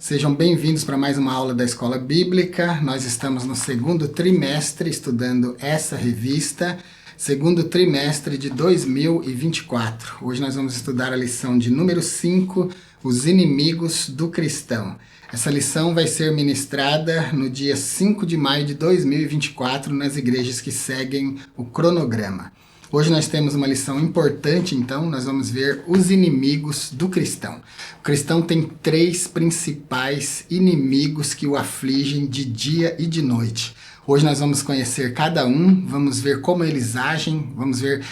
Sejam bem-vindos para mais uma aula da Escola Bíblica. Nós estamos no segundo trimestre estudando essa revista, segundo trimestre de 2024. Hoje nós vamos estudar a lição de número 5, Os Inimigos do Cristão. Essa lição vai ser ministrada no dia 5 de maio de 2024 nas igrejas que seguem o cronograma. Hoje nós temos uma lição importante, então, nós vamos ver os inimigos do cristão. O cristão tem 3 principais inimigos que o afligem de dia e de noite. Hoje nós vamos conhecer cada um, vamos ver como eles agem, vamos ver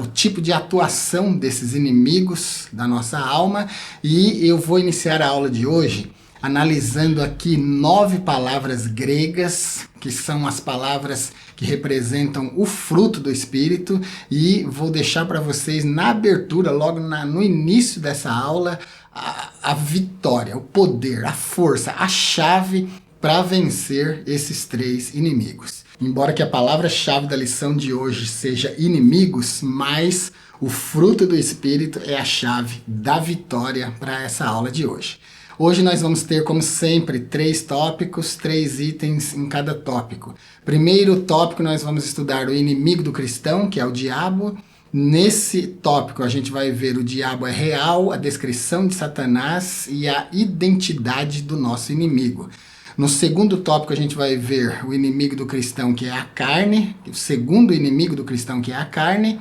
o tipo de atuação desses inimigos da nossa alma. E eu vou iniciar a aula de hoje analisando aqui 9 palavras gregas, que são as palavras que representam o fruto do Espírito, e vou deixar para vocês na abertura, logo no início dessa aula, a vitória, o poder, a força, a chave para vencer esses 3 inimigos. Embora que a palavra-chave da lição de hoje seja inimigos, mas o fruto do Espírito é a chave da vitória para essa aula de hoje. Hoje nós vamos ter, como sempre, 3 tópicos, 3 itens em cada tópico. Primeiro tópico nós vamos estudar o inimigo do cristão, que é o diabo. Nesse tópico a gente vai ver o diabo é real, a descrição de Satanás e a identidade do nosso inimigo. No segundo tópico a gente vai ver o inimigo do cristão, que é a carne, o segundo inimigo do cristão, que é a carne.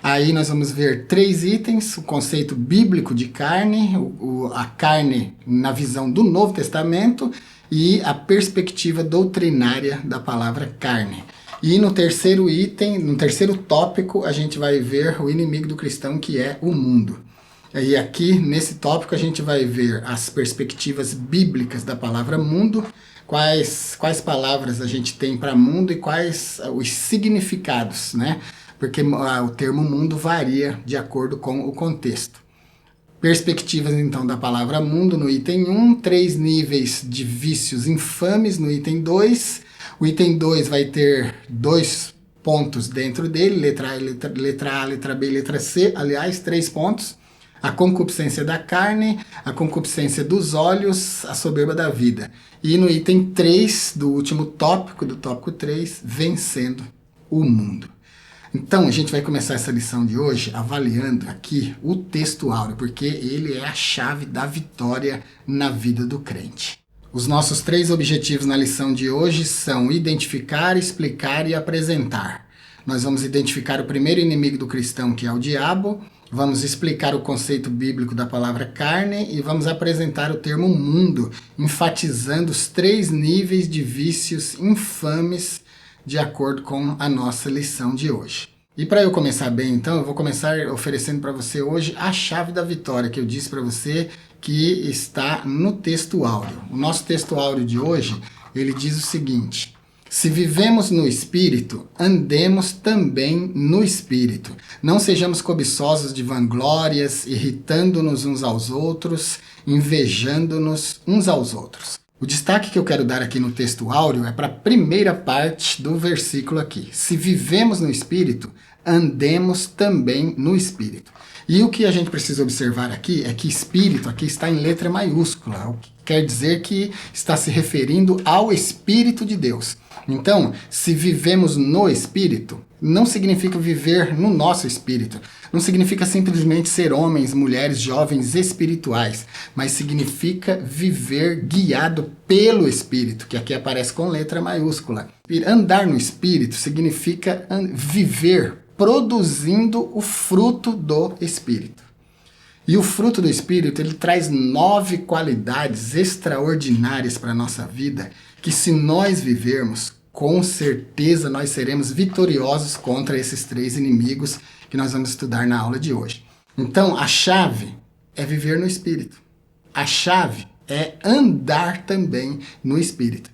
Aí nós vamos ver 3 itens, o conceito bíblico de carne, a carne na visão do Novo Testamento e a perspectiva doutrinária da palavra carne. E no terceiro item, no terceiro tópico, a gente vai ver o inimigo do cristão, que é o mundo. E aqui, nesse tópico, a gente vai ver as perspectivas bíblicas da palavra mundo, quais palavras a gente tem para mundo e quais os significados, né? Porque o termo mundo varia de acordo com o contexto. Perspectivas, então, da palavra mundo no item 1, 3 níveis de vícios infames no item 2. O item 2 vai ter 2 pontos dentro dele, letra A, letra B, letra C, aliás, 3 pontos. A concupiscência da carne, a concupiscência dos olhos, a soberba da vida. E no item 3 do último tópico, do tópico 3, vencendo o mundo. Então, a gente vai começar essa lição de hoje avaliando aqui o texto áureo, porque ele é a chave da vitória na vida do crente. Os nossos 3 objetivos na lição de hoje são identificar, explicar e apresentar. Nós vamos identificar o primeiro inimigo do cristão, que é o diabo, vamos explicar o conceito bíblico da palavra carne e vamos apresentar o termo mundo, enfatizando os 3 níveis de vícios infames de acordo com a nossa lição de hoje. E para eu começar bem, então, eu vou começar oferecendo para você hoje a chave da vitória, que eu disse para você que está no texto áureo. O nosso texto áureo de hoje, ele diz o seguinte: se vivemos no Espírito, andemos também no Espírito. Não sejamos cobiçosos de vanglórias, irritando-nos uns aos outros, invejando-nos uns aos outros. O destaque que eu quero dar aqui no texto áureo é para a primeira parte do versículo aqui. Se vivemos no Espírito, andemos também no Espírito. E o que a gente precisa observar aqui é que Espírito aqui está em letra maiúscula, o que quer dizer que está se referindo ao Espírito de Deus. Então, se vivemos no Espírito, não significa viver no nosso espírito. Não significa simplesmente ser homens, mulheres, jovens espirituais, mas significa viver guiado pelo Espírito, que aqui aparece com letra maiúscula. Andar no Espírito significa viver produzindo o fruto do Espírito. E o fruto do Espírito, ele traz 9 qualidades extraordinárias para a nossa vida, que se nós vivermos, com certeza nós seremos vitoriosos contra esses 3 inimigos que nós vamos estudar na aula de hoje. Então, a chave é viver no Espírito. A chave é andar também no Espírito.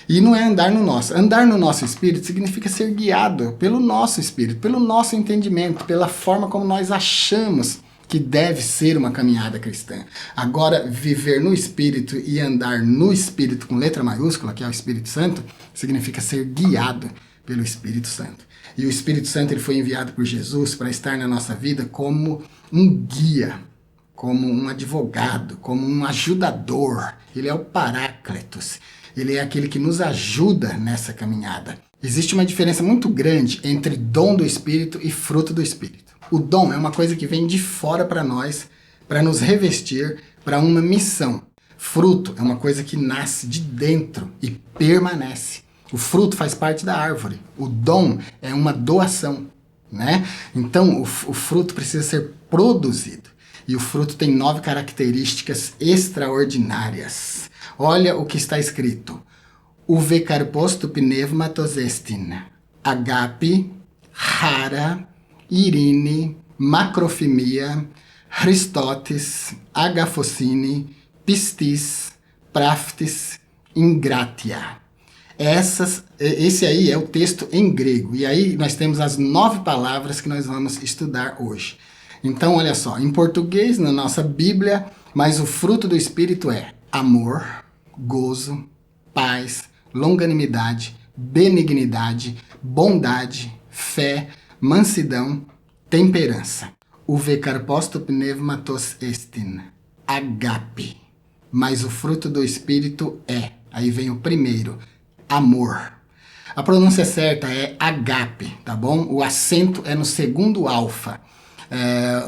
E não é andar no nosso. Andar no nosso Espírito significa ser guiado pelo nosso Espírito, pelo nosso entendimento, pela forma como nós achamos que deve ser uma caminhada cristã. Agora, viver no Espírito e andar no Espírito com letra maiúscula, que é o Espírito Santo, significa ser guiado pelo Espírito Santo. E o Espírito Santo ele foi enviado por Jesus para estar na nossa vida como um guia, como um advogado, como um ajudador. Ele é o Paráclitos. Ele é aquele que nos ajuda nessa caminhada. Existe uma diferença muito grande entre dom do Espírito e fruto do Espírito. O dom é uma coisa que vem de fora para nós, para nos revestir para uma missão. Fruto é uma coisa que nasce de dentro e permanece. O fruto faz parte da árvore. O dom é uma doação, né? Então, o fruto precisa ser produzido. E o fruto tem 9 características extraordinárias. Olha o que está escrito. Uve karpos tu pneumatos estin. Agape, chara, irine, macrofimia, Christotes, agafocine, pistis, praftis, ingratia. Esse aí é o texto em grego. E aí nós temos as 9 palavras que nós vamos estudar hoje. Então, olha só, em português, na nossa Bíblia, mas o fruto do Espírito é amor, gozo, paz, longanimidade, benignidade, bondade, fé, mansidão, temperança. Uve karpos tu pneumatos estin. Agape. Mas o fruto do Espírito é, aí vem o primeiro, amor. A pronúncia certa é agape, tá bom? O acento é no segundo alfa.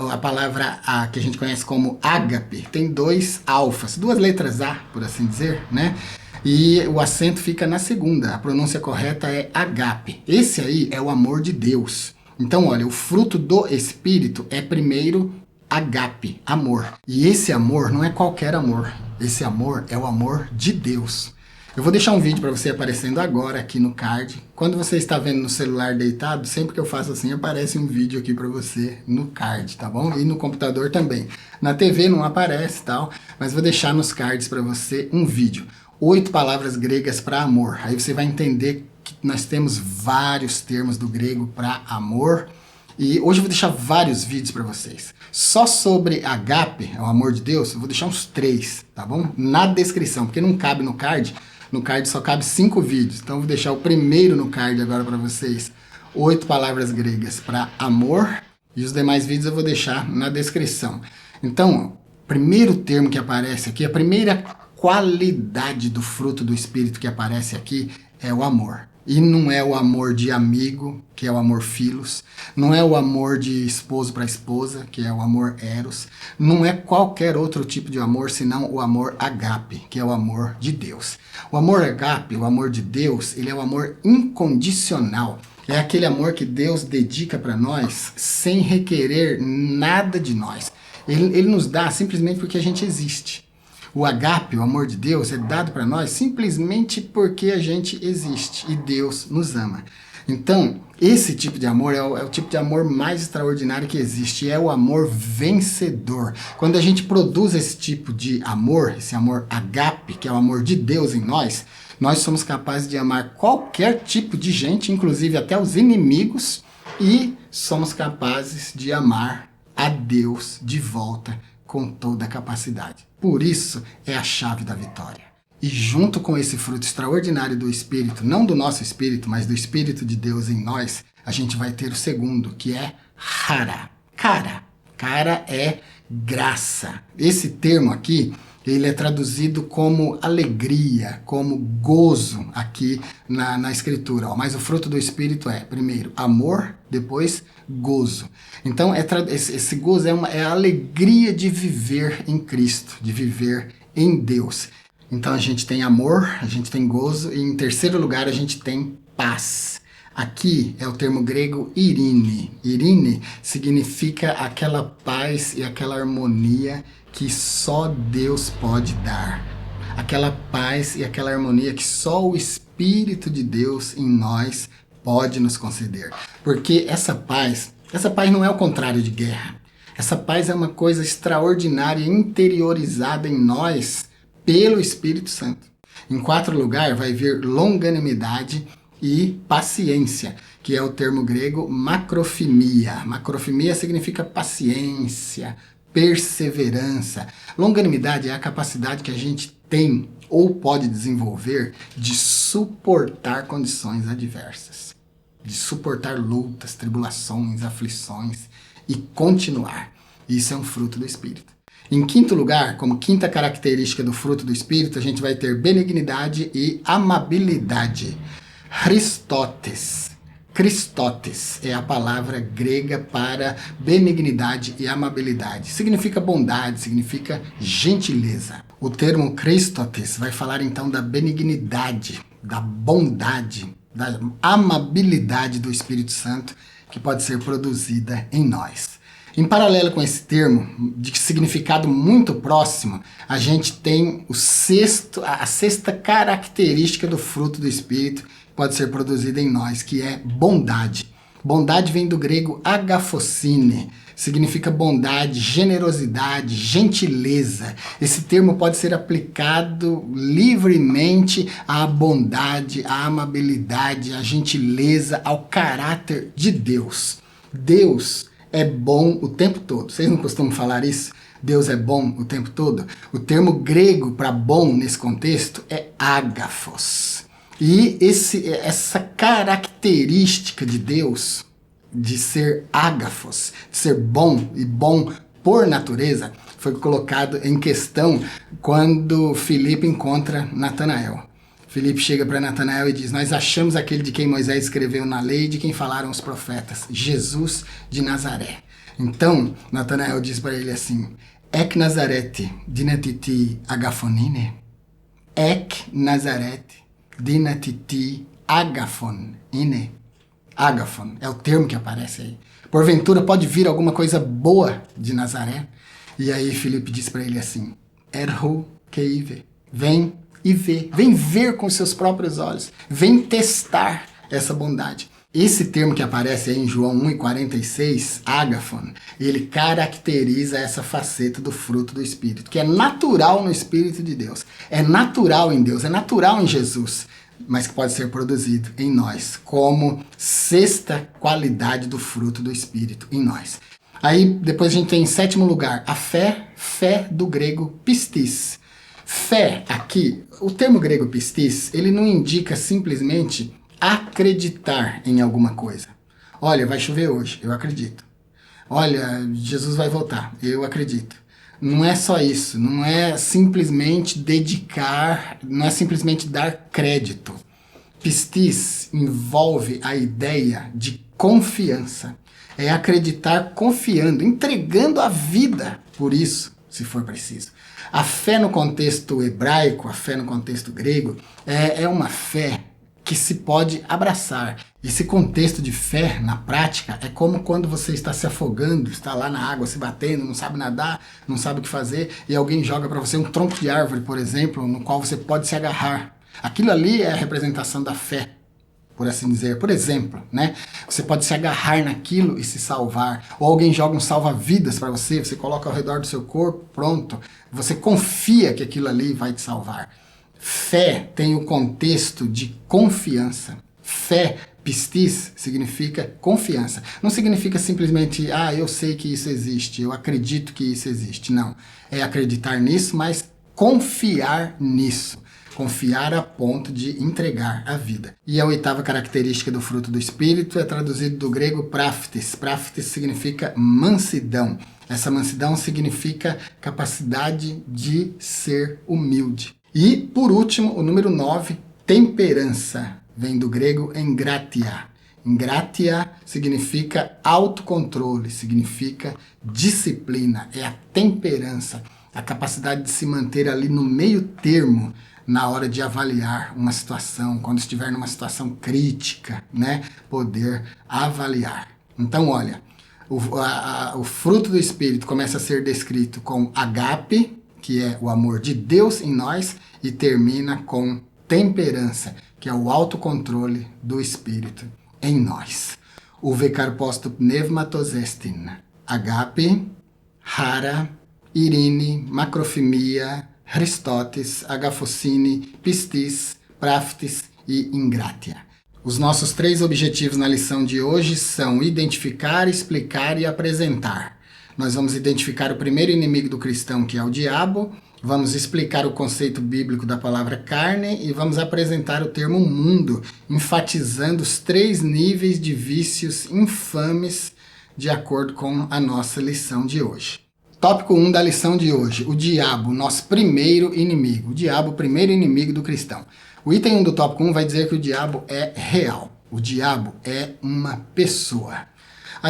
A palavra A, que a gente conhece como ágape, tem 2 alfas, 2 letras A, por assim dizer, né? E o acento fica na segunda. A pronúncia correta é agape. Esse aí é o amor de Deus. Então, olha, o fruto do Espírito é primeiro agape, amor. E esse amor não é qualquer amor. Esse amor é o amor de Deus. Eu vou deixar um vídeo para você aparecendo agora aqui no card. Quando você está vendo no celular deitado, sempre que eu faço assim, aparece um vídeo aqui para você no card, tá bom? E no computador também. Na TV não aparece tal, mas vou deixar nos cards para você um vídeo. 8 palavras gregas para amor. Aí você vai entender que nós temos vários termos do grego para amor. E hoje eu vou deixar vários vídeos para vocês. Só sobre agape, o amor de Deus, eu vou deixar uns 3, tá bom? Na descrição, porque não cabe no card. No card só cabe 5 vídeos. Então eu vou deixar o primeiro no card agora para vocês. 8 palavras gregas para amor. E os demais vídeos eu vou deixar na descrição. Então, o primeiro termo que aparece aqui, a primeira qualidade do fruto do Espírito que aparece aqui é o amor. E não é o amor de amigo, que é o amor filos. Não é o amor de esposo para esposa, que é o amor eros. Não é qualquer outro tipo de amor, senão o amor agape, que é o amor de Deus. O amor agape, o amor de Deus, ele é o amor incondicional. É aquele amor que Deus dedica para nós sem requerer nada de nós. Ele nos dá simplesmente porque a gente existe. O agape, o amor de Deus, é dado para nós simplesmente porque a gente existe e Deus nos ama. Então, esse tipo de amor é o tipo de amor mais extraordinário que existe, é o amor vencedor. Quando a gente produz esse tipo de amor, esse amor agape, que é o amor de Deus em nós, nós somos capazes de amar qualquer tipo de gente, inclusive até os inimigos, e somos capazes de amar a Deus de volta com toda a capacidade. Por isso é a chave da vitória. E junto com esse fruto extraordinário do Espírito, não do nosso Espírito, mas do Espírito de Deus em nós, a gente vai ter o segundo, que é chara. Cara é graça. Esse termo aqui, ele é traduzido como alegria, como gozo aqui na Escritura. Ó. Mas o fruto do Espírito é, primeiro, amor, depois gozo. Então, esse gozo é a alegria de viver em Cristo, de viver em Deus. Então, a gente tem amor, a gente tem gozo e, em terceiro lugar, a gente tem paz. Aqui é o termo grego irine. Irine significa aquela paz e aquela harmonia que só Deus pode dar. Aquela paz e aquela harmonia que só o Espírito de Deus em nós pode nos conceder. Porque essa paz não é o contrário de guerra. Essa paz é uma coisa extraordinária, interiorizada em nós pelo Espírito Santo. Em quarto lugar, vai vir longanimidade e paciência, que é o termo grego macrofimia. Macrofimia significa paciência, perseverança. Longanimidade é a capacidade que a gente tem ou pode desenvolver de suportar condições adversas, de suportar lutas, tribulações, aflições e continuar. Isso é um fruto do Espírito. Em quinto lugar, como quinta característica do fruto do Espírito, a gente vai ter benignidade e amabilidade. Christotes. Christotes é a palavra grega para benignidade e amabilidade. Significa bondade, significa gentileza. O termo Christotes vai falar então da benignidade, da bondade, da amabilidade do Espírito Santo que pode ser produzida em nós. Em paralelo com esse termo, de significado muito próximo, a gente tem a sexta característica do fruto do Espírito que pode ser produzida em nós, que é bondade. Bondade vem do grego agafocine, significa bondade, generosidade, gentileza. Esse termo pode ser aplicado livremente à bondade, à amabilidade, à gentileza, ao caráter de Deus. Deus é bom o tempo todo. Vocês não costumam falar isso? Deus é bom o tempo todo? O termo grego para bom nesse contexto é ágafos. E essa característica de Deus, de ser ágafos, de ser bom e bom por natureza, foi colocado em questão quando Filipe encontra Natanael. Filipe chega para Natanael e diz: nós achamos aquele de quem Moisés escreveu na lei e de quem falaram os profetas, Jesus de Nazaré. Então, Natanael diz para ele assim: Ek Nazarete dinatiti agafonine? Ek Nazarete dinatiti agafonine? Agafon é o termo que aparece aí. Porventura pode vir alguma coisa boa de Nazaré? E aí Filipe diz para ele assim: Erhu keive, vem e vê, vem ver com seus próprios olhos, vem testar essa bondade. Esse termo que aparece aí em João 1,46, ágafon, ele caracteriza essa faceta do fruto do Espírito, que é natural no Espírito de Deus, é natural em Deus, é natural em Jesus, mas que pode ser produzido em nós, como sexta qualidade do fruto do Espírito em nós. Aí depois a gente tem em sétimo lugar a fé do grego pistis. Fé aqui, o termo grego pistis, ele não indica simplesmente acreditar em alguma coisa. Olha, vai chover hoje, eu acredito. Olha, Jesus vai voltar, eu acredito. Não é só isso, não é simplesmente dedicar, não é simplesmente dar crédito. Pistis envolve a ideia de confiança. É acreditar confiando, entregando a vida por isso, se for preciso. A fé no contexto hebraico, a fé no contexto grego, é uma fé que se pode abraçar. Esse contexto de fé, na prática, é como quando você está se afogando, está lá na água se batendo, não sabe nadar, não sabe o que fazer, e alguém joga para você um tronco de árvore, por exemplo, no qual você pode se agarrar. Aquilo ali é a representação da fé, por assim dizer. Por exemplo, né? Você pode se agarrar naquilo e se salvar. Ou alguém joga um salva-vidas para você, você coloca ao redor do seu corpo, pronto. Você confia que aquilo ali vai te salvar. Fé tem o contexto de confiança. Fé, pistis, significa confiança. Não significa simplesmente, eu sei que isso existe, eu acredito que isso existe. Não. É acreditar nisso, mas confiar nisso. Confiar a ponto de entregar a vida. E a oitava característica do fruto do Espírito é traduzido do grego praftes. Praftes significa mansidão. Essa mansidão significa capacidade de ser humilde. E, por último, o número 9, temperança. Vem do grego engratia. Engratia significa autocontrole, significa disciplina. É a temperança, a capacidade de se manter ali no meio termo na hora de avaliar uma situação, quando estiver numa situação crítica, né? Poder avaliar. Então, olha, o fruto do Espírito começa a ser descrito com agape, que é o amor de Deus em nós, e termina com temperança, que é o autocontrole do Espírito em nós. O vecarposto pneumatosestin, agape, hara, irine, macrofimia, Christotes, agafocine, pistis, praftis e ingratia. Os nossos 3 objetivos na lição de hoje são identificar, explicar e apresentar. Nós vamos identificar o primeiro inimigo do cristão, que é o diabo, vamos explicar o conceito bíblico da palavra carne e vamos apresentar o termo mundo, enfatizando os 3 níveis de vícios infames de acordo com a nossa lição de hoje. Tópico 1 da lição de hoje, o diabo, nosso primeiro inimigo. O diabo, o primeiro inimigo do cristão. O item 1 do tópico 1 vai dizer que o diabo é real. O diabo é uma pessoa.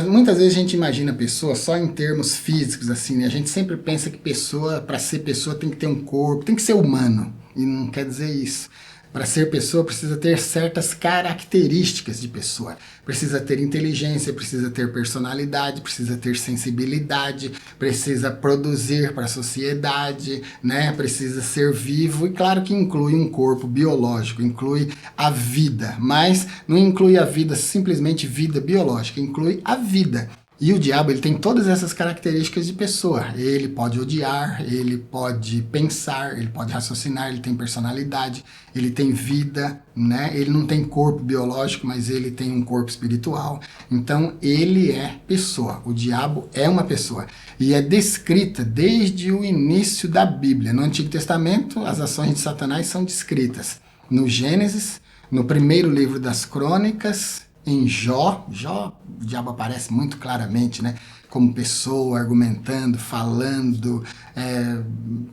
Muitas vezes a gente imagina pessoa só em termos físicos, assim, né? A gente sempre pensa que pessoa, para ser pessoa, tem que ter um corpo, tem que ser humano. E não quer dizer isso. Para ser pessoa, precisa ter certas características de pessoa. Precisa ter inteligência, precisa ter personalidade, precisa ter sensibilidade, precisa produzir para a sociedade, né? Precisa ser vivo. E claro que inclui um corpo biológico, inclui a vida. Mas não inclui a vida, simplesmente vida biológica, inclui a vida. E o diabo, ele tem todas essas características de pessoa. Ele pode odiar, ele pode pensar, ele pode raciocinar, ele tem personalidade, ele tem vida, né? Ele não tem corpo biológico, mas ele tem um corpo espiritual. Então, ele é pessoa. O diabo é uma pessoa. E é descrita desde o início da Bíblia. No Antigo Testamento, as ações de Satanás são descritas. No Gênesis, no primeiro livro das Crônicas, em Jó, o diabo aparece muito claramente, né? Como pessoa, argumentando, falando,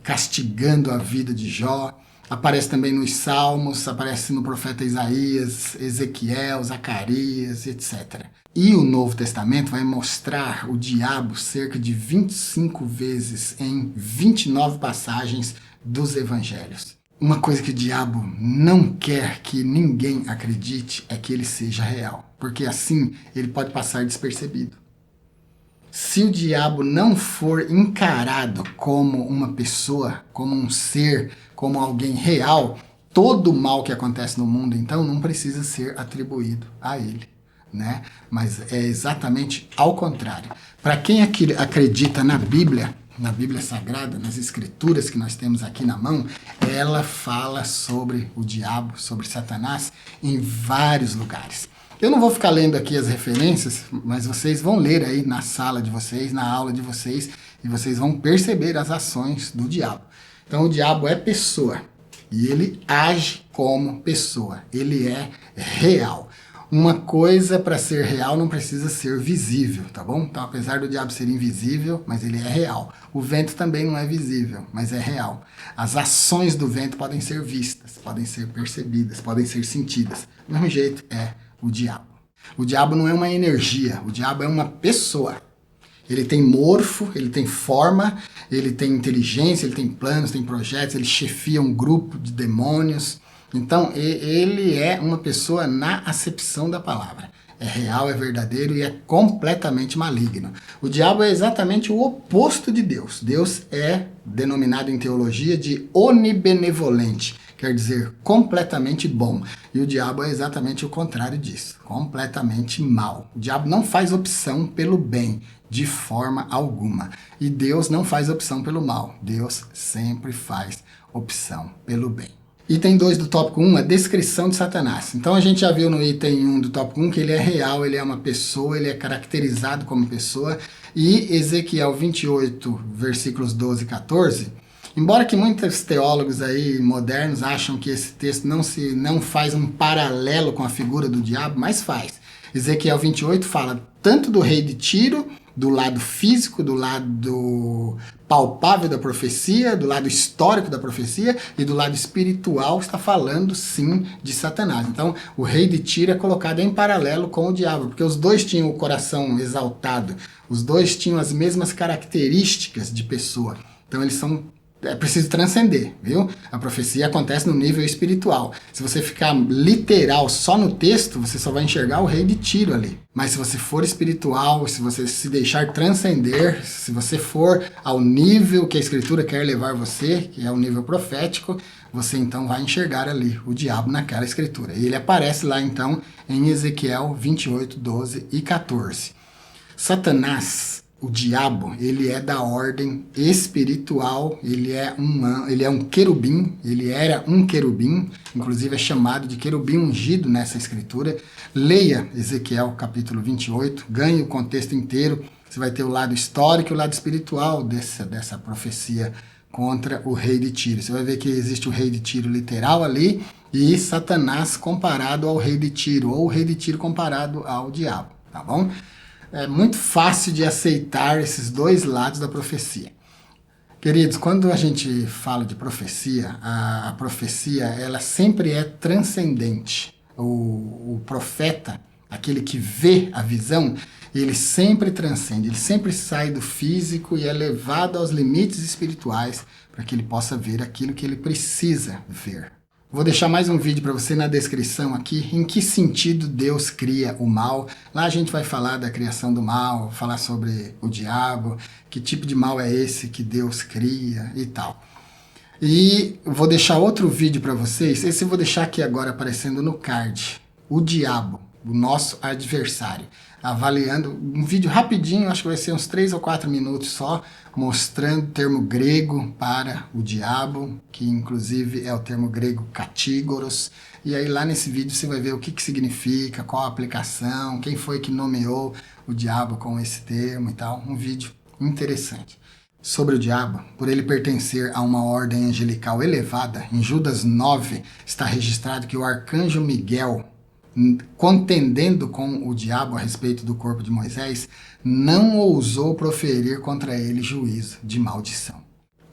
castigando a vida de Jó. Aparece também nos Salmos, aparece no profeta Isaías, Ezequiel, Zacarias, etc. E o Novo Testamento vai mostrar o diabo cerca de 25 vezes em 29 passagens dos evangelhos. Uma coisa que o diabo não quer que ninguém acredite é que ele seja real, porque assim ele pode passar despercebido. Se o diabo não for encarado como uma pessoa, como um ser, como alguém real, todo o mal que acontece no mundo, então, não precisa ser atribuído a ele, né? Mas é exatamente ao contrário. Para quem acredita na Bíblia Sagrada, nas escrituras que nós temos aqui na mão, ela fala sobre o diabo, sobre Satanás, em vários lugares. Eu não vou ficar lendo aqui as referências, mas vocês vão ler aí na sala de vocês, na aula de vocês, e vocês vão perceber as ações do diabo. Então o diabo é pessoa, e ele age como pessoa, ele é real. Uma coisa, para ser real, não precisa ser visível, tá bom? Então, apesar do diabo ser invisível, mas ele é real. O vento também não é visível, mas é real. As ações do vento podem ser vistas, podem ser percebidas, podem ser sentidas. Do mesmo jeito é o diabo. O diabo não é uma energia, o diabo é uma pessoa. Ele tem morfo, ele tem forma, ele tem inteligência, ele tem planos, tem projetos, ele chefia um grupo de demônios. Então, ele é uma pessoa na acepção da palavra. É real, é verdadeiro e é completamente maligno. O diabo é exatamente o oposto de Deus. Deus é denominado em teologia de onibenevolente, quer dizer, completamente bom. E o diabo é exatamente o contrário disso, completamente mal. O diabo não faz opção pelo bem, de forma alguma. E Deus não faz opção pelo mal. Deus sempre faz opção pelo bem. Item 2 do tópico 1, a descrição de Satanás. Então a gente já viu no item 1 do tópico 1 que ele é real, ele é uma pessoa, ele é caracterizado como pessoa. E Ezequiel 28, versículos 12 e 14, embora que muitos teólogos aí modernos acham que esse texto não faz um paralelo com a figura do diabo, mas faz. Ezequiel 28 fala tanto do rei de Tiro, do lado físico, do lado palpável da profecia, do lado histórico da profecia, e do lado espiritual está falando sim de Satanás. Então o rei de Tiro é colocado em paralelo com o diabo, porque os dois tinham o coração exaltado, os dois tinham as mesmas características de pessoa. Então eles são... É preciso transcender, viu? A profecia acontece no nível espiritual. Se você ficar literal só no texto, você só vai enxergar o rei de Tiro ali. Mas se você for espiritual, se você se deixar transcender, se você for ao nível que a Escritura quer levar você, que é o nível profético, você então vai enxergar ali o diabo naquela Escritura. E ele aparece lá então em Ezequiel 28, 12 e 14. Satanás, o diabo, ele é da ordem espiritual, ele é um querubim, ele era um querubim, inclusive é chamado de querubim ungido nessa escritura. Leia Ezequiel capítulo 28, ganhe o contexto inteiro, você vai ter o lado histórico e o lado espiritual dessa profecia contra o rei de Tiro. Você vai ver que existe o rei de Tiro literal ali e Satanás comparado ao rei de Tiro, ou o rei de Tiro comparado ao diabo, tá bom? é muito fácil de aceitar esses dois lados da profecia. Queridos, quando a gente fala de profecia, a profecia ela sempre é transcendente. O profeta, aquele que vê a visão, ele sempre transcende, ele sempre sai do físico e é levado aos limites espirituais para que ele possa ver aquilo que ele precisa ver. Vou deixar mais um vídeo para você na descrição aqui, em que sentido Deus cria o mal. Lá a gente vai falar da criação do mal, falar sobre o diabo, que tipo de mal é esse que Deus cria e tal. E vou deixar outro vídeo para vocês, esse eu vou deixar aqui agora aparecendo no card. O diabo, o nosso adversário. Avaliando um vídeo rapidinho, acho que vai ser uns 3 ou 4 minutos só, mostrando o termo grego para o diabo, que inclusive é o termo grego katígoros. E aí lá nesse vídeo você vai ver o que significa, qual a aplicação, quem foi que nomeou o diabo com esse termo e tal. Um vídeo interessante. Sobre o diabo, por ele pertencer a uma ordem angelical elevada, em Judas 9 está registrado que o arcanjo Miguel, contendendo com o diabo a respeito do corpo de Moisés, não ousou proferir contra ele juízo de maldição.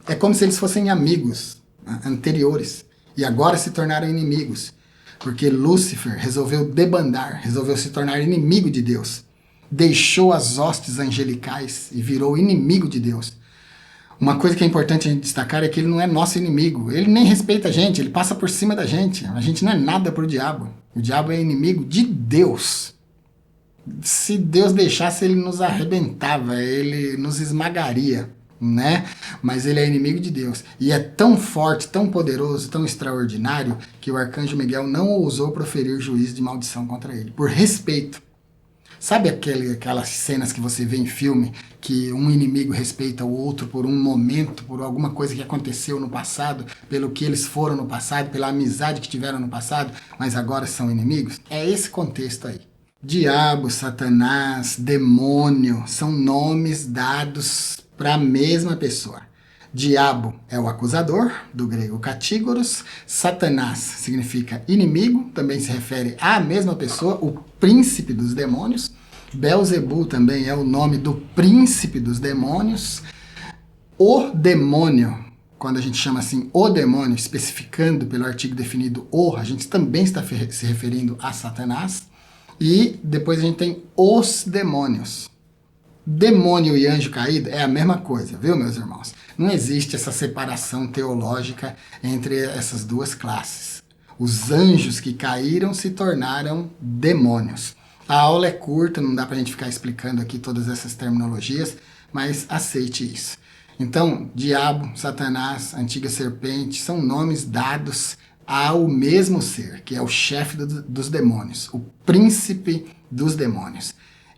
É como se eles fossem amigos anteriores e agora se tornaram inimigos, porque Lúcifer resolveu debandar, resolveu se tornar inimigo de Deus, deixou as hostes angelicais e virou inimigo de Deus. Uma coisa que é importante a gente destacar é que ele não é nosso inimigo. Ele nem respeita a gente, ele passa por cima da gente. A gente não é nada para o diabo. O diabo é inimigo de Deus. Se Deus deixasse, ele nos arrebentava, ele nos esmagaria, né? Mas ele é inimigo de Deus. E é tão forte, tão poderoso, tão extraordinário, que o arcanjo Miguel não ousou proferir juízo de maldição contra ele, por respeito. Sabe aquelas cenas que você vê em filme, que um inimigo respeita o outro por um momento, por alguma coisa que aconteceu no passado, pelo que eles foram no passado, pela amizade que tiveram no passado, mas agora são inimigos? É esse contexto aí. Diabo, Satanás, demônio, são nomes dados para a mesma pessoa. Diabo é o acusador, do grego katígoros. Satanás significa inimigo, também se refere à mesma pessoa, o príncipe dos demônios. Belzebu também é o nome do príncipe dos demônios. O demônio, quando a gente chama assim o demônio, especificando pelo artigo definido o, a gente também está se referindo a Satanás. E depois a gente tem os demônios. Demônio e anjo caído é a mesma coisa, viu, meus irmãos? Não existe essa separação teológica entre essas duas classes. Os anjos que caíram se tornaram demônios. A aula é curta, não dá pra gente ficar explicando aqui todas essas terminologias, mas aceite isso. Então, diabo, Satanás, antiga serpente, são nomes dados ao mesmo ser, que é o chefe dos demônios, o príncipe dos demônios.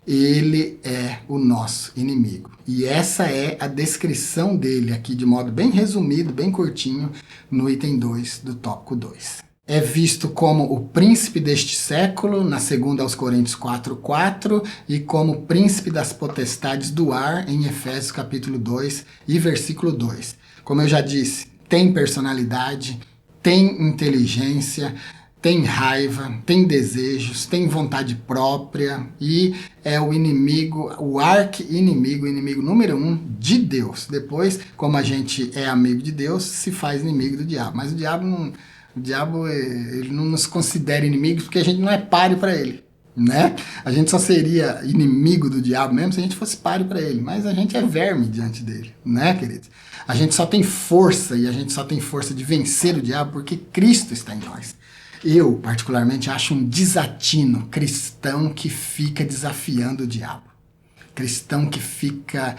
Ele é o nosso inimigo. E essa é a descrição dele aqui, de modo bem resumido, bem curtinho, no item 2 do tópico 2. É visto como o príncipe deste século, na 2 Coríntios 4:4, e como príncipe das potestades do ar, em Efésios capítulo 2 e versículo 2. Como eu já disse, tem personalidade, tem inteligência, tem raiva, tem desejos, tem vontade própria e é o inimigo, o arqui-inimigo, o inimigo número 1 de Deus. Depois, como a gente é amigo de Deus, se faz inimigo do diabo. Mas o diabo ele não nos considera inimigos porque a gente não é páreo para ele, né? A gente só seria inimigo do diabo mesmo se a gente fosse páreo para ele. Mas a gente é verme diante dele, né, queridos? A gente só tem força e a gente só tem força de vencer o diabo porque Cristo está em nós. Eu, particularmente, acho um desatino cristão que fica desafiando o diabo. Cristão que fica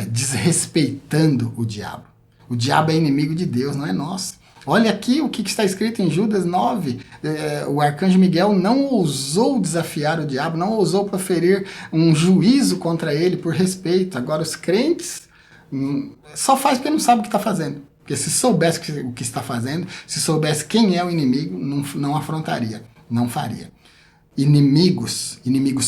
desrespeitando o diabo. O diabo é inimigo de Deus, não é nosso. Olha aqui o que está escrito em Judas 9. O arcanjo Miguel não ousou desafiar o diabo, não ousou proferir um juízo contra ele por respeito. Agora os crentes só faz porque não sabe o que está fazendo. Porque se soubesse o que está fazendo, se soubesse quem é o inimigo, não afrontaria, não faria. Inimigos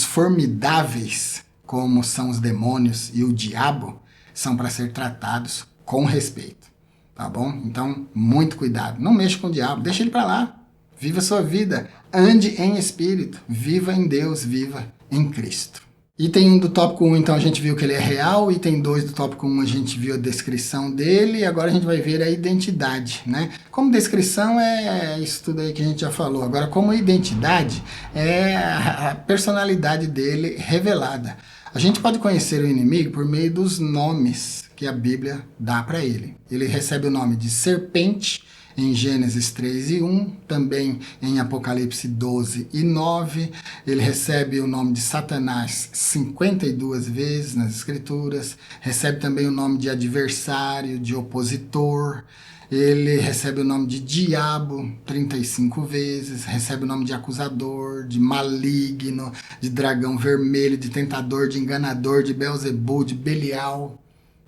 formidáveis, como são os demônios e o diabo, são para ser tratados com respeito, tá bom? Então, muito cuidado. Não mexa com o diabo, deixa ele para lá. Viva a sua vida, ande em espírito, viva em Deus, viva em Cristo. Item 1 do tópico 1, então, a gente viu que ele é real. Item 2 do tópico 1, a gente viu a descrição dele. E agora a gente vai ver a identidade, né? Como descrição é isso tudo aí que a gente já falou. Agora, como identidade, é a personalidade dele revelada. A gente pode conhecer o inimigo por meio dos nomes que a Bíblia dá para ele. Ele recebe o nome de serpente, em Gênesis 3 e 1, também em Apocalipse 12 e 9, ele recebe o nome de Satanás 52 vezes nas Escrituras, recebe também o nome de adversário, de opositor, ele recebe o nome de diabo 35 vezes, recebe o nome de acusador, de maligno, de dragão vermelho, de tentador, de enganador, de Beelzebul, de Belial.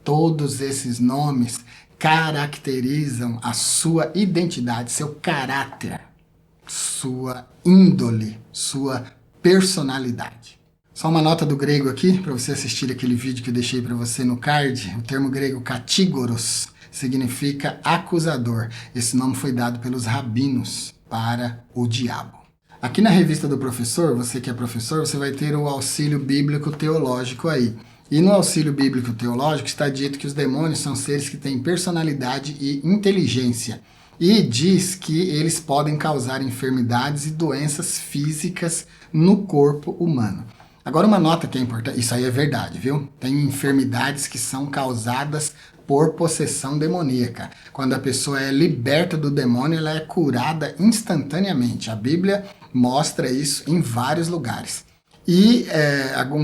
Todos esses nomes caracterizam a sua identidade, seu caráter, sua índole, sua personalidade. Só uma nota do grego aqui, para você assistir aquele vídeo que eu deixei para você no card. O termo grego katígoros significa acusador. Esse nome foi dado pelos rabinos para o diabo. Aqui na revista do professor, você que é professor, você vai ter o auxílio bíblico teológico aí. E no auxílio bíblico teológico está dito que os demônios são seres que têm personalidade e inteligência. E diz que eles podem causar enfermidades e doenças físicas no corpo humano. Agora uma nota que é importante, isso aí é verdade, viu? Tem enfermidades que são causadas por possessão demoníaca. Quando a pessoa é liberta do demônio, ela é curada instantaneamente. A Bíblia mostra isso em vários lugares. E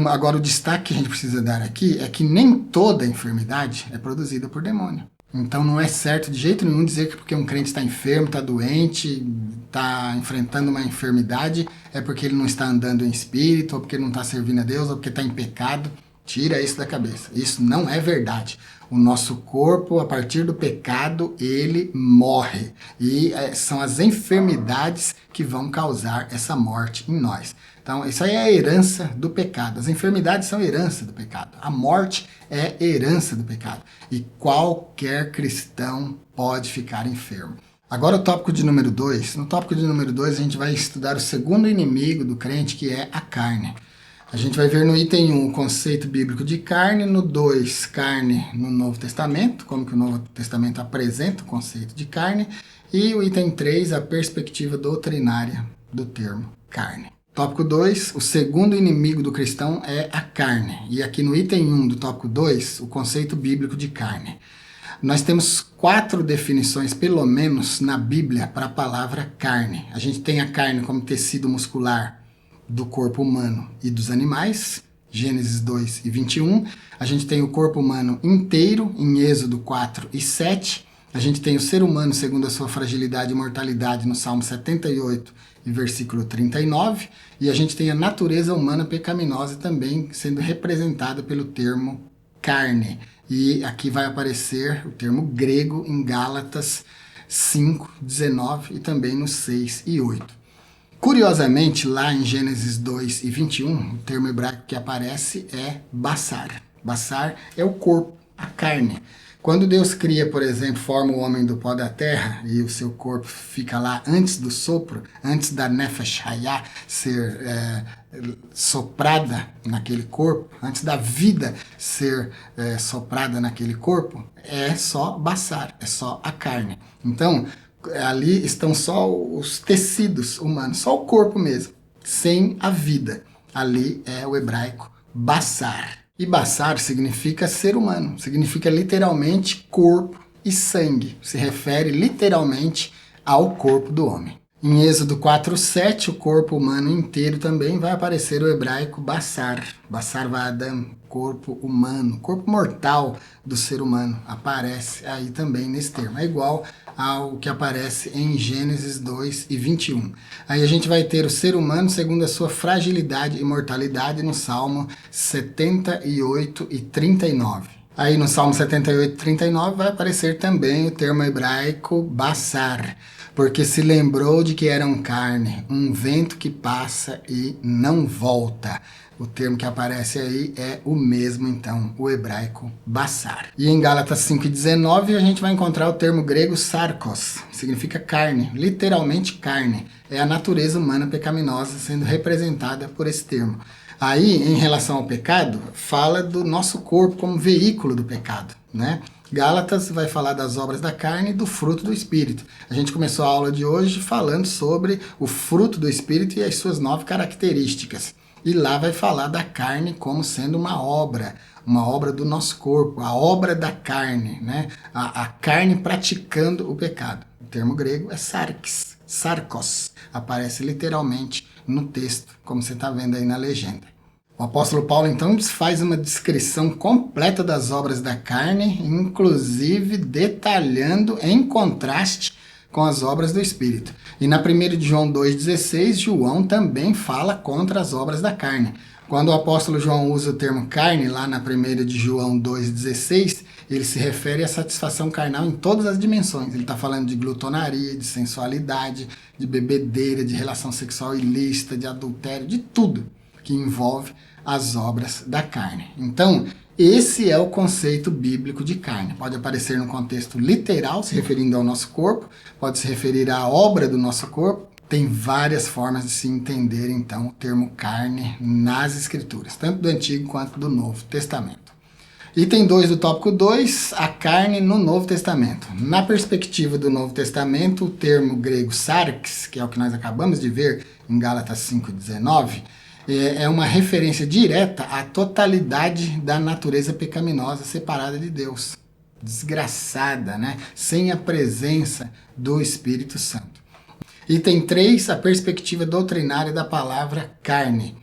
agora o destaque que a gente precisa dar aqui é que nem toda enfermidade é produzida por demônio. Então não é certo de jeito nenhum dizer que porque um crente está enfermo, está doente, está enfrentando uma enfermidade, é porque ele não está andando em espírito, ou porque ele não está servindo a Deus, ou porque está em pecado. Tira isso da cabeça. Isso não é verdade. O nosso corpo, a partir do pecado, ele morre. E são as enfermidades que vão causar essa morte em nós. Então, isso aí é a herança do pecado. As enfermidades são herança do pecado. A morte é herança do pecado. E qualquer cristão pode ficar enfermo. Agora o tópico de número 2. No tópico de número 2, a gente vai estudar o segundo inimigo do crente, que é a carne. A gente vai ver no item 1 o conceito bíblico de carne, no 2, carne no Novo Testamento, como que o Novo Testamento apresenta o conceito de carne, e o item 3, a perspectiva doutrinária do termo carne. Tópico 2, o segundo inimigo do cristão é a carne. E aqui no item 1 do tópico 2, o conceito bíblico de carne. Nós temos 4 definições, pelo menos, na Bíblia para a palavra carne. A gente tem a carne como tecido muscular do corpo humano e dos animais, Gênesis 2 e 21. A gente tem o corpo humano inteiro, em Êxodo 4 e 7. A gente tem o ser humano segundo a sua fragilidade e mortalidade no Salmo 78 e versículo 39. E a gente tem a natureza humana pecaminosa também sendo representada pelo termo carne. E aqui vai aparecer o termo grego em Gálatas 5, 19 e também no 6 e 8. Curiosamente, lá em Gênesis 2 e 21, o termo hebraico que aparece é basar. Basar é o corpo, a carne. Quando Deus cria, por exemplo, forma o homem do pó da terra e o seu corpo fica lá antes do sopro, antes da Nefesh Hayah ser soprada naquele corpo, antes da vida ser soprada naquele corpo, é só basar, é só a carne. Então, ali estão só os tecidos humanos, só o corpo mesmo, sem a vida. Ali é o hebraico basar. E basar significa ser humano, significa literalmente corpo e sangue. Se refere literalmente ao corpo do homem. Em Êxodo 4:7, o corpo humano inteiro também vai aparecer o hebraico basar. Basar va'adam, corpo humano, corpo mortal do ser humano. Aparece aí também nesse termo. É igual ao que aparece em Gênesis 2 e 21. Aí a gente vai ter o ser humano segundo a sua fragilidade e mortalidade no Salmo 78 e 39. Aí no Salmo 78 e 39 vai aparecer também o termo hebraico basar, porque se lembrou de que eram carne, um vento que passa e não volta. O termo que aparece aí é o mesmo, então, o hebraico basar. E em Gálatas 5:19 a gente vai encontrar o termo grego sarkos, significa carne, literalmente carne. É a natureza humana pecaminosa sendo representada por esse termo. Aí, em relação ao pecado, fala do nosso corpo como veículo do pecado, né? Gálatas vai falar das obras da carne e do fruto do Espírito. A gente começou a aula de hoje falando sobre o fruto do Espírito e as suas 9 características. E lá vai falar da carne como sendo uma obra do nosso corpo, a obra da carne, né? A carne praticando o pecado. O termo grego é sarx, sarkos, aparece literalmente no texto, como você está vendo aí na legenda. O apóstolo Paulo, então, faz uma descrição completa das obras da carne, inclusive detalhando em contraste com as obras do Espírito. E na 1 de João 2,16, João também fala contra as obras da carne. Quando o apóstolo João usa o termo carne, lá na 1 de João 2,16, ele se refere à satisfação carnal em todas as dimensões. Ele está falando de glutonaria, de sensualidade, de bebedeira, de relação sexual ilícita, de adultério, de tudo que envolve as obras da carne. Então, esse é o conceito bíblico de carne. Pode aparecer no contexto literal, se referindo ao nosso corpo, pode se referir à obra do nosso corpo. Tem várias formas de se entender, então, o termo carne nas Escrituras, tanto do Antigo quanto do Novo Testamento. Item 2 do tópico 2, a carne no Novo Testamento. Na perspectiva do Novo Testamento, o termo grego sarx, que é o que nós acabamos de ver em Gálatas 5,19, é uma referência direta à totalidade da natureza pecaminosa separada de Deus. Desgraçada, né? Sem a presença do Espírito Santo. Item 3, a perspectiva doutrinária da palavra carne.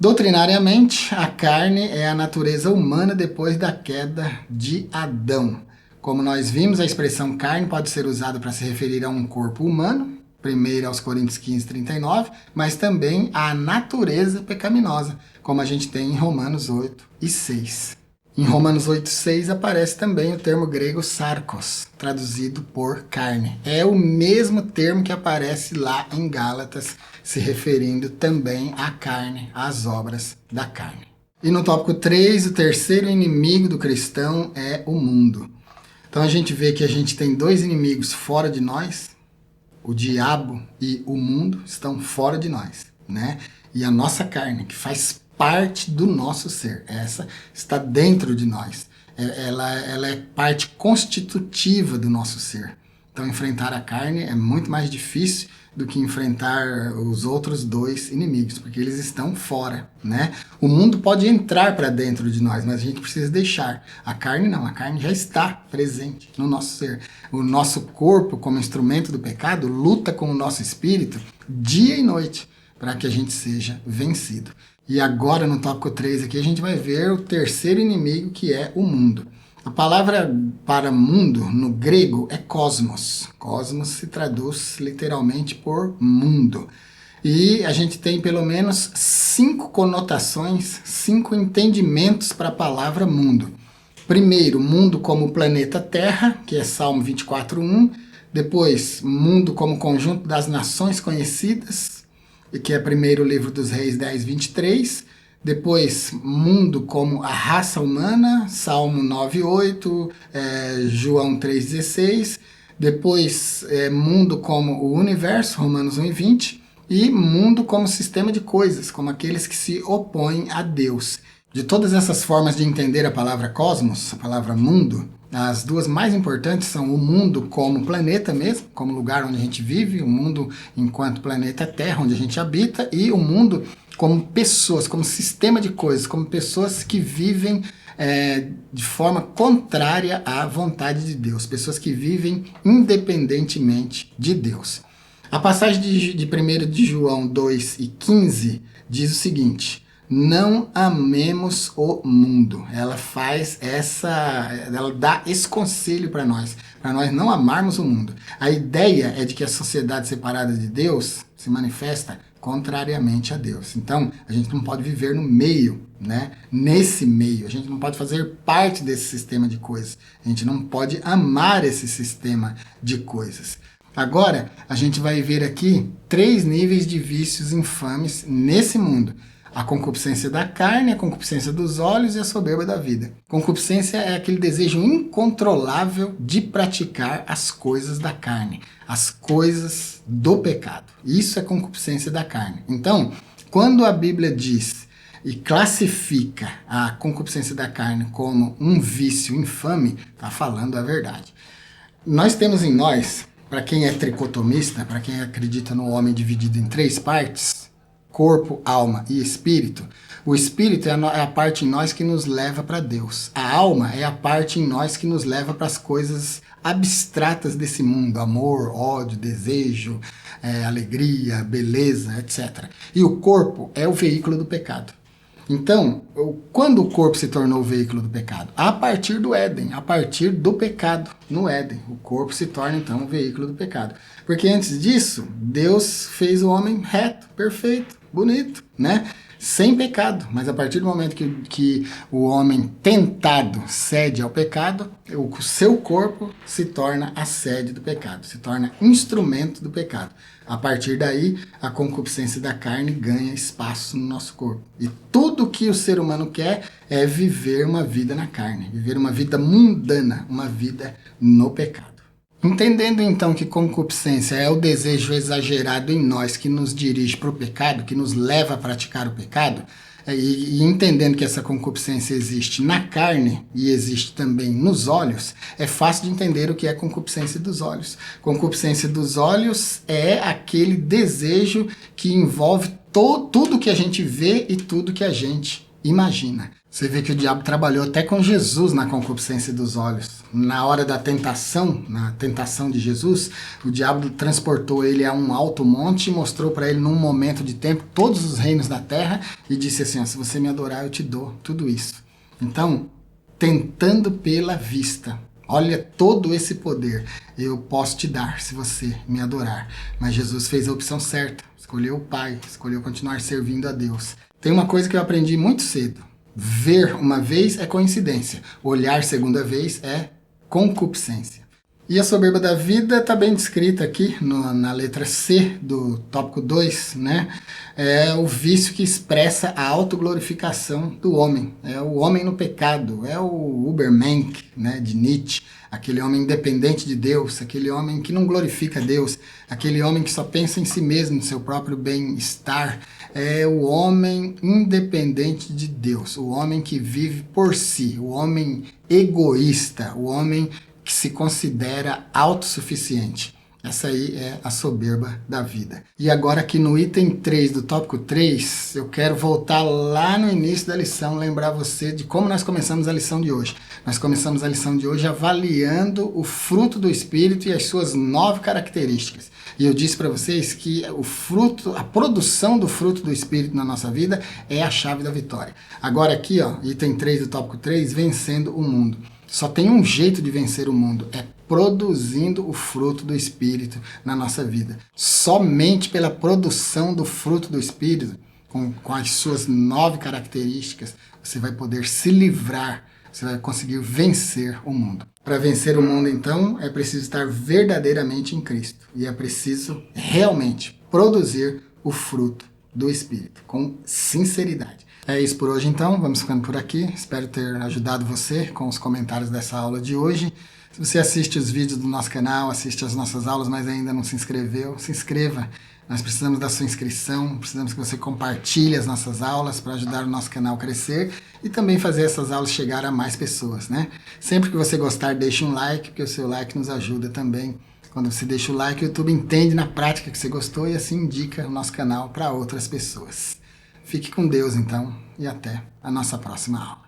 Doutrinariamente, a carne é a natureza humana depois da queda de Adão. Como nós vimos, a expressão carne pode ser usada para se referir a um corpo humano, 1 aos Coríntios 15, 39, mas também à natureza pecaminosa, como a gente tem em Romanos 8 e 6. Em Romanos 8, 6 aparece também o termo grego sarkos, traduzido por carne. É o mesmo termo que aparece lá em Gálatas, se referindo também à carne, às obras da carne. E no tópico 3, o terceiro inimigo do cristão é o mundo. Então a gente vê que a gente tem 2 inimigos fora de nós. O diabo e o mundo estão fora de nós, né? E a nossa carne, que faz parte do nosso ser, essa está dentro de nós. Ela é parte constitutiva do nosso ser. Então, enfrentar a carne é muito mais difícil do que enfrentar os outros 2 inimigos, porque eles estão fora, né? O mundo pode entrar para dentro de nós, mas a gente precisa deixar. A carne não, a carne já está presente no nosso ser. O nosso corpo, como instrumento do pecado, luta com o nosso espírito dia e noite para que a gente seja vencido. E agora, no tópico 3 aqui, a gente vai ver o terceiro inimigo, que é o mundo. A palavra para mundo, no grego, é cosmos. Cosmos se traduz literalmente por mundo. E a gente tem pelo menos 5 conotações, 5 entendimentos para a palavra mundo. Primeiro, mundo como planeta Terra, que é Salmo 24:1. Depois, mundo como conjunto das nações conhecidas, que é primeiro livro dos Reis 10:23. Depois, mundo como a raça humana, Salmo 9:8, João 3:16. Depois, mundo como o universo, Romanos 1:20. E mundo como sistema de coisas, como aqueles que se opõem a Deus. De todas essas formas de entender a palavra cosmos, a palavra mundo, as 2 mais importantes são o mundo como planeta mesmo, como lugar onde a gente vive, o mundo enquanto planeta Terra, onde a gente habita, e o mundo como pessoas, como sistema de coisas, como pessoas que vivem de forma contrária à vontade de Deus, pessoas que vivem independentemente de Deus. A passagem de 1 de João 2:15 diz o seguinte: não amemos o mundo. Ela dá esse conselho para nós não amarmos o mundo. A ideia é de que a sociedade separada de Deus se manifesta contrariamente a Deus. Então, a gente não pode viver no meio, né? Nesse meio, a gente não pode fazer parte desse sistema de coisas. A gente não pode amar esse sistema de coisas. Agora, a gente vai ver aqui 3 níveis de vícios infames nesse mundo. A concupiscência da carne, a concupiscência dos olhos e a soberba da vida. Concupiscência é aquele desejo incontrolável de praticar as coisas da carne, as coisas do pecado. Isso é concupiscência da carne. Então, quando a Bíblia diz e classifica a concupiscência da carne como um vício infame, está falando a verdade. Nós temos em nós, para quem é tricotomista, para quem acredita no homem dividido em 3 partes, corpo, alma e espírito, o espírito é a parte em nós que nos leva para Deus. A alma é a parte em nós que nos leva para as coisas abstratas desse mundo, amor, ódio, desejo, alegria, beleza, etc. E o corpo é o veículo do pecado. Então, quando o corpo se tornou o veículo do pecado? A partir do Éden, a partir do pecado no Éden. O corpo se torna, então, o veículo do pecado. Porque antes disso, Deus fez o homem reto, perfeito, bonito, né? Sem pecado. Mas a partir do momento que o homem tentado cede ao pecado, o seu corpo se torna a sede do pecado, se torna instrumento do pecado. A partir daí, a concupiscência da carne ganha espaço no nosso corpo. E tudo que o ser humano quer é viver uma vida na carne, viver uma vida mundana, uma vida no pecado. Entendendo então que concupiscência é o desejo exagerado em nós que nos dirige para o pecado, que nos leva a praticar o pecado, e entendendo que essa concupiscência existe na carne e existe também nos olhos, é fácil de entender o que é concupiscência dos olhos. Concupiscência dos olhos é aquele desejo que envolve tudo que a gente vê e tudo que a gente imagina. Você vê que o diabo trabalhou até com Jesus na concupiscência dos olhos. Na hora da tentação, na tentação de Jesus, o diabo transportou ele a um alto monte e mostrou para ele num momento de tempo todos os reinos da terra e disse assim, se você me adorar eu te dou tudo isso. Então, tentando pela vista, olha todo esse poder, eu posso te dar se você me adorar. Mas Jesus fez a opção certa, escolheu o Pai, escolheu continuar servindo a Deus. Tem uma coisa que eu aprendi muito cedo. Ver uma vez é coincidência, olhar segunda vez é concupiscência. E a soberba da vida está bem descrita aqui na letra C do tópico 2, né? É o vício que expressa a autoglorificação do homem. É o homem no pecado, é o Übermensch, né, de Nietzsche. Aquele homem independente de Deus, aquele homem que não glorifica Deus, aquele homem que só pensa em si mesmo, no seu próprio bem-estar. É o homem independente de Deus, o homem que vive por si, o homem egoísta, o homem que se considera autossuficiente. Essa aí é a soberba da vida. E agora aqui no item 3 do tópico 3, eu quero voltar lá no início da lição, lembrar você de como nós começamos a lição de hoje. Nós começamos a lição de hoje avaliando o fruto do Espírito e as suas 9 características. E eu disse para vocês que o fruto, a produção do fruto do Espírito na nossa vida é a chave da vitória. Agora aqui, ó, item 3 do tópico 3, vencendo o mundo. Só tem um jeito de vencer o mundo, é produzindo o fruto do Espírito na nossa vida. Somente pela produção do fruto do Espírito, com as suas 9 características, você vai poder se livrar, você vai conseguir vencer o mundo. Para vencer o mundo, então, é preciso estar verdadeiramente em Cristo. E é preciso realmente produzir o fruto do Espírito, com sinceridade. É isso por hoje então, vamos ficando por aqui. Espero ter ajudado você com os comentários dessa aula de hoje. Se você assiste os vídeos do nosso canal, assiste as nossas aulas, mas ainda não se inscreveu, se inscreva. Nós precisamos da sua inscrição, precisamos que você compartilhe as nossas aulas para ajudar o nosso canal a crescer e também fazer essas aulas chegar a mais pessoas, né? Sempre que você gostar, deixe um like, porque o seu like nos ajuda também. Quando você deixa o like, o YouTube entende na prática que você gostou e assim indica o nosso canal para outras pessoas. Fique com Deus, então, e até a nossa próxima aula.